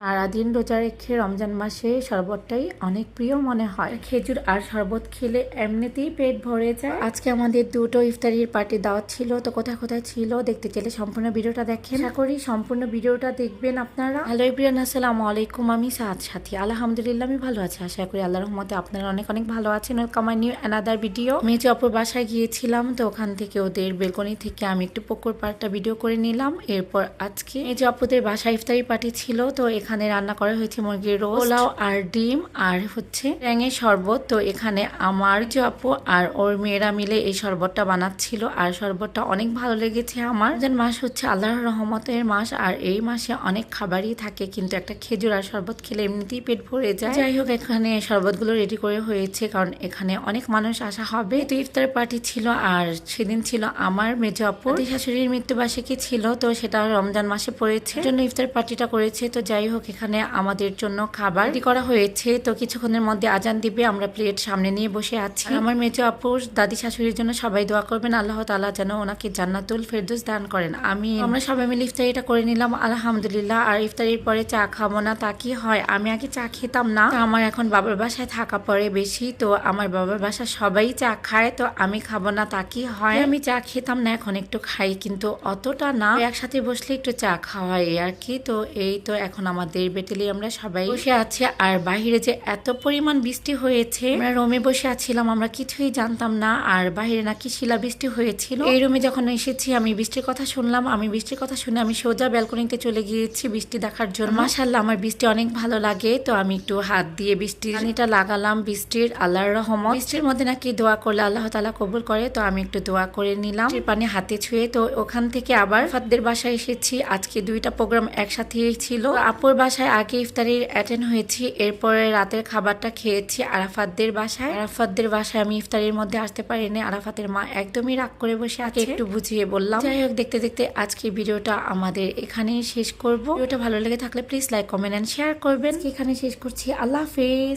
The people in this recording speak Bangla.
সারাদিন রোজা রেখে রমজান মাসে শরবতটাই অনেক প্রিয় মনে হয়। খেজুর আর শরবত খেলে এমনিতেই পেট ভরে যায়। আজকে আমাদের দুটো ইফতারির পার্টি দাওয়াত ছিল, তো কোথায় কোথায় ছিল দেখতে চাইলে সম্পূর্ণ ভিডিওটা দেখেন। আশা করি সম্পূর্ণ ভিডিওটা দেখবেন আপনারা। হ্যালো এভরিওয়ান, আসসালামু আলাইকুম। আমি সাদ সাথী, আলহামদুলিল্লাহ আমি ভালো আছি। আশা করি আল্লাহর রহমতে আপনারা অনেক অনেক ভালো আছেন। Welcome my new another video. মেজো আপুর বাসায় গিয়েছিলাম, তো ওখান থেকে ওদের বেলকনি থেকে আমি একটু পুকুর পাড়টা ভিডিও করে নিলাম। এরপর আজকে মেজো আপুদের বাসায় ইফতারি পার্টি ছিল, তো এখানে রান্না করা হয়েছে মুরগির রোস্ট, পোলাও আর ডিম আর হচ্ছে ট্যাঙের শরবত। তো এখানে আমার যে আপু আর ওর মেয়েরা মিলে এই শরবতটা বানাচ্ছিল, আর শরবতটা অনেক ভালো লেগেছে আমার। রমজান মাস হচ্ছে আল্লাহর রহমতের মাস, আর এই মাসে অনেক খাবারই থাকে, কিন্তু একটা খেজুর আর শরবত খেলে এমনিতেই পেট ভরে যায়। যাই হোক, এখানে শরবতগুলো রেডি করে হয়েছে, কারণ এখানে অনেক মানুষ আসা হবে। তো ইফতার পার্টি ছিল, আর সেদিন ছিল আমার মেজো আপুর শাশুড়ির মৃত্যুবার্ষিকী ছিল, তো সেটা রমজান মাসে পড়েছে, জন্য ইফতার পার্টিটা করেছে। তো যাই হোক, এখানে আমাদের জন্য খাবার রেডি করা হয়েছে। তো কিছুক্ষণের মধ্যে আজান দিবে, আমরা প্লেট সামনে নিয়ে বসে আছি। আমার মেজো আপুর দাদি শাশুড়ির জন্য সবাই দোয়া করবেন, আল্লাহ তাআলা যেন ওনাকে জান্নাতুল ফেরদৌস দান করেন, আমিন। আমরা সবাই মিলে ইফতারিটা করে নিলাম আলহামদুলিল্লাহ। আর ইফতারির পরে চা খাবো না তা কি হয়, আমি আগে চা খেতাম না, আমার এখন বাবার বাসায় থাকা পড়ে বেশি, তো আমার বাবার বাসা সবাই চা খায়, তো আমি খাবো না তা কি হয়। আমি চা খেতাম না, এখন একটু খাই, কিন্তু অতটা না, একসাথে বসলে একটু চা খাওয়া এই আর কি। তো এই তো এখন আমাদের বেটেলি আমরা সবাই বসে আছি, আর বাহিরে যে এত পরিমাণ বৃষ্টি হয়েছে, আমরা রুমে বসে আছিলাম, আমরা কিছুই জানতাম না, আর বাহিরে নাকি শিলা বৃষ্টি হয়েছিল। এই রুমে যখন এসেছি আমি বৃষ্টির কথা শুনলাম, আমি বৃষ্টির কথা শুনে আমি সোজা ব্যালকনিতে চলে গিয়েছি বৃষ্টি দেখার জন্য। মাশাআল্লাহ, আমার বৃষ্টি অনেক ভালো লাগে, তো আমি একটু হাত দিয়ে বৃষ্টির পানিটা লাগালাম। বৃষ্টির আল্লাহর রহমত, বৃষ্টির মধ্যে নাকি দোয়া করলে আল্লাহ তাআলা কবুল করে, তো আমি একটু দোয়া করে নিলাম পানি হাতে ছুঁয়ে। তো ওখান থেকে আবার ফাদ্দের বাসায় এসেছি, আজকে দুইটা প্রোগ্রাম একসাথে ছিল। আপুর বাসায় আগে ইফতারির অ্যাটেন্ড হয়েছি, এরপরে রাতের খাবারটা খেয়েছি আরাফাতদের বাসায়। আরাফাতদের বাসায় আমি ইফতারির মধ্যে আসতে পারিনি, আরাফাতের মা একদমই রাগ করে বসে আছে, একটু বুঝিয়ে বললাম। যাই হোক, দেখতে দেখতে আজকে ভিডিওটা আমাদের এখানেই শেষ করব। ভিডিওটা ভালো লেগে থাকলে please like comment and share করবেন। এখানে শেষ করছি, আল্লাহ হাফেজ।